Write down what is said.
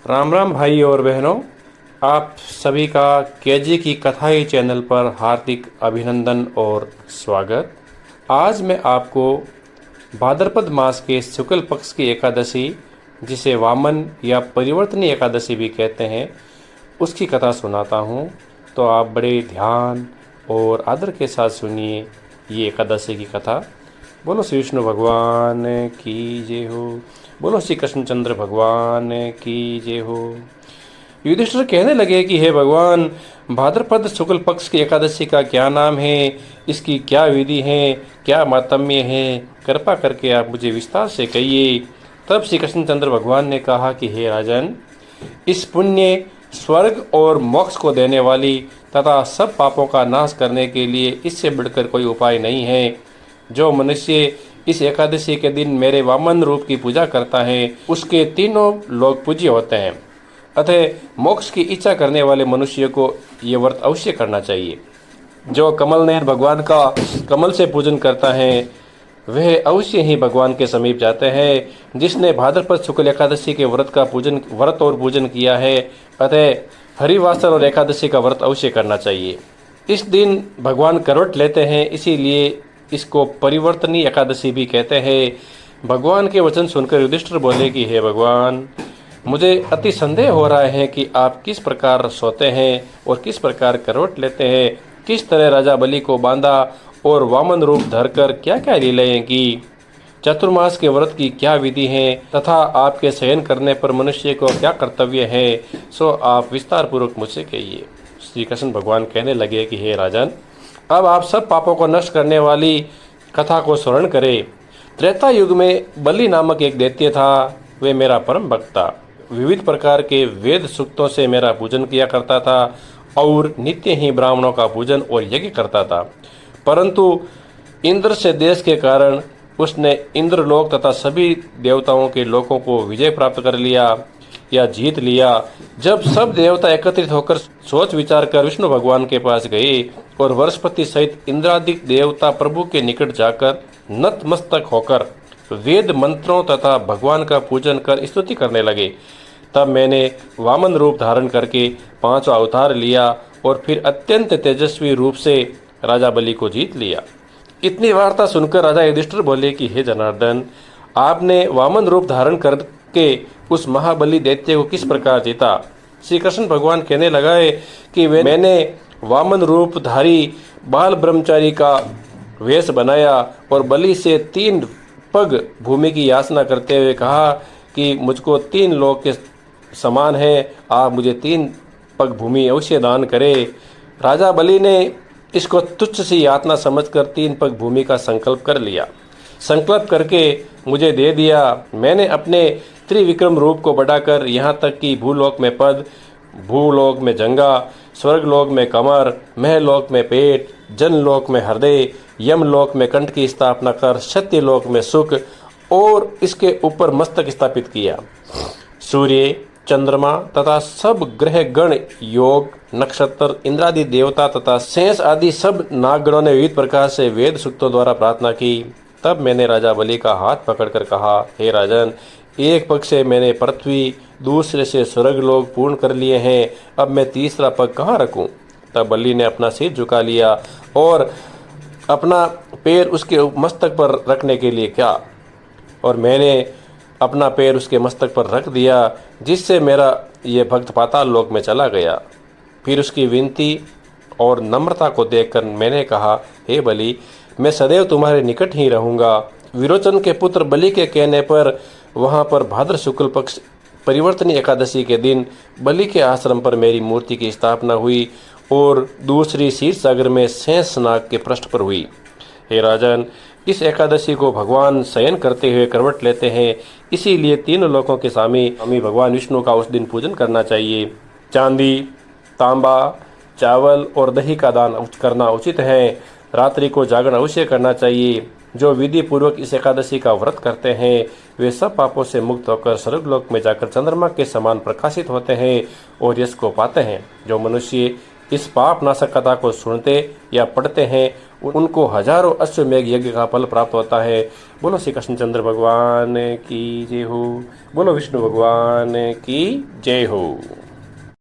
राम राम भाई और बहनों, आप सभी का केजी की कथाई चैनल पर हार्दिक अभिनंदन और स्वागत। आज मैं आपको भाद्रपद मास के शुक्ल पक्ष की एकादशी, जिसे वामन या परिवर्तनीय एकादशी भी कहते हैं, उसकी कथा सुनाता हूँ। तो आप बड़े ध्यान और आदर के साथ सुनिए ये एकादशी की कथा। बोलो श्री विष्णु भगवान की जय हो। बोलो श्री कृष्णचंद्र भगवान की जय हो। युधिष्ठिर कहने लगे कि हे भगवान, भाद्रपद शुक्ल पक्ष की एकादशी का क्या नाम है, इसकी क्या विधि है, क्या मातम्य है, कृपा करके आप मुझे विस्तार से कहिए। तब श्री कृष्णचंद्र भगवान ने कहा कि हे राजन, इस पुण्य, स्वर्ग और मोक्ष को देने वाली तथा सब पापों का नाश करने के लिए इससे बढ़कर कोई उपाय नहीं है। जो मनुष्य इस एकादशी के दिन मेरे वामन रूप की पूजा करता है, उसके तीनों लोग पूज्य होते हैं। अतः मोक्ष की इच्छा करने वाले मनुष्य को ये व्रत अवश्य करना चाहिए। जो कमल नयन भगवान का कमल से पूजन करता है, वह अवश्य ही भगवान के समीप जाते हैं। जिसने भाद्रपद शुक्ल एकादशी के व्रत और पूजन किया है, अतः हरिवासर और एकादशी का व्रत अवश्य करना चाहिए। इस दिन भगवान करवट लेते हैं, इसीलिए इसको परिवर्तनीय एकादशी भी कहते हैं। भगवान के वचन सुनकर युधिष्ठिर बोले कि हे भगवान, मुझे अति संदेह हो रहा है कि आप किस प्रकार सोते हैं और किस प्रकार करवट लेते हैं, किस तरह राजा बलि को बांधा और वामन रूप धरकर क्या क्या लीलाएं की, चतुर्मास के व्रत की क्या विधि है तथा आपके शयन करने पर मनुष्य को क्या कर्तव्य है, सो आप विस्तार पूर्वक मुझसे कहिए। श्री कृष्ण भगवान कहने लगे कि हे राजन, अब आप सब पापों को नष्ट करने वाली कथा को स्मरण करें। त्रेता युग में बलि नामक एक दैत्य था। वे मेरा परम भक्त था। विविध प्रकार के वेद सूक्तों से मेरा पूजन किया करता था और नित्य ही ब्राह्मणों का पूजन और यज्ञ करता था। परंतु इंद्र से देश के कारण उसने इंद्रलोक तथा सभी देवताओं के लोकों को विजय प्राप्त कर लिया या जीत लिया। जब सब देवता एकत्रित होकर सोच विचार कर विष्णु भगवान के पास गए और वृहस्पति सहित इंद्रादिक देवता प्रभु के निकट जाकर नतमस्तक होकर वेद मंत्रों तथा भगवान का पूजन कर स्तुति करने लगे, तब मैंने वामन रूप धारण करके 5 अवतार लिया और फिर अत्यंत तेजस्वी रूप से राजा बलि को जीत लिया। इतनी वार्ता सुनकर राजा युधिष्ठिर बोले कि हे जनार्दन, आपने वामन रूप धारण करके उस महाबली दैत्य को किस प्रकार जीता। श्री कृष्ण भगवान कहने लगे कि मैंने वामन रूप धारी बाल ब्रह्मचारी का वेश बनाया और बलि से 3 पग भूमि की याचना करते हुए कहा कि मुझको 3 लोक के समान है, आप मुझे 3 पग भूमि अवश्य दान करें। राजा बलि ने इसको तुच्छ सी यातना समझकर 3 पग भूमि का संकल्प कर लिया। संकल्प करके मुझे दे दिया। मैंने अपने त्रिविक्रम रूप को बढ़ाकर यहाँ तक कि भूलोक में पद, भूलोक में जंगा, स्वर्गलोक में कमर, महलोक में पेट, जनलोक में हृदय, यमलोक में कंठ की स्थापना कर सत्यलोक में सुख और इसके ऊपर मस्तक स्थापित किया। सूर्य, चंद्रमा तथा सब ग्रह गण, योग, नक्षत्र, इंद्रादि देवता तथा शेष आदि सब नागगणों ने विविध प्रकार से वेद सूक्तों द्वारा प्रार्थना की। तब मैंने राजा बलि का हाथ पकड़कर कहा, हे राजन, एक पग से मैंने पृथ्वी, दूसरे से स्वर्गलोक पूर्ण कर लिए हैं, अब मैं तीसरा पग कहाँ रखूं। तब बलि ने अपना सिर झुका लिया और अपना पैर उसके मस्तक पर रखने के लिए कहा, और मैंने अपना पैर उसके मस्तक पर रख दिया, जिससे मेरा ये भक्त पाताल लोक में चला गया। फिर उसकी विनती और नम्रता को देखकर मैंने कहा, हे बलि, मैं सदैव तुम्हारे निकट ही रहूँगा। विरोचन के पुत्र बलि के कहने पर वहाँ पर भाद्र शुक्ल पक्ष परिवर्तनीय एकादशी के दिन बलि के आश्रम पर मेरी मूर्ति की स्थापना हुई और दूसरी क्षीरसागर में शेषनाग के पृष्ठ पर हुई। हे राजन, इस एकादशी को भगवान शयन करते हुए करवट लेते हैं, इसीलिए 3 लोकों के स्वामी भगवान विष्णु का उस दिन पूजन करना चाहिए। चांदी, तांबा, चावल और दही का दान करना उचित है। रात्रि को जागरण अवश्य करना चाहिए। जो विधि पूर्वक इस एकादशी का व्रत करते हैं, वे सब पापों से मुक्त होकर स्वर्गलोक में जाकर चंद्रमा के समान प्रकाशित होते हैं और यश को पाते हैं। जो मनुष्य इस पाप नाशक कथा को सुनते या पढ़ते हैं उनको हजारों अश्वमेघ यज्ञ का फल प्राप्त होता है। बोलो श्री कृष्णचंद्र भगवान की जय हो। बोलो विष्णु भगवान की जय हो।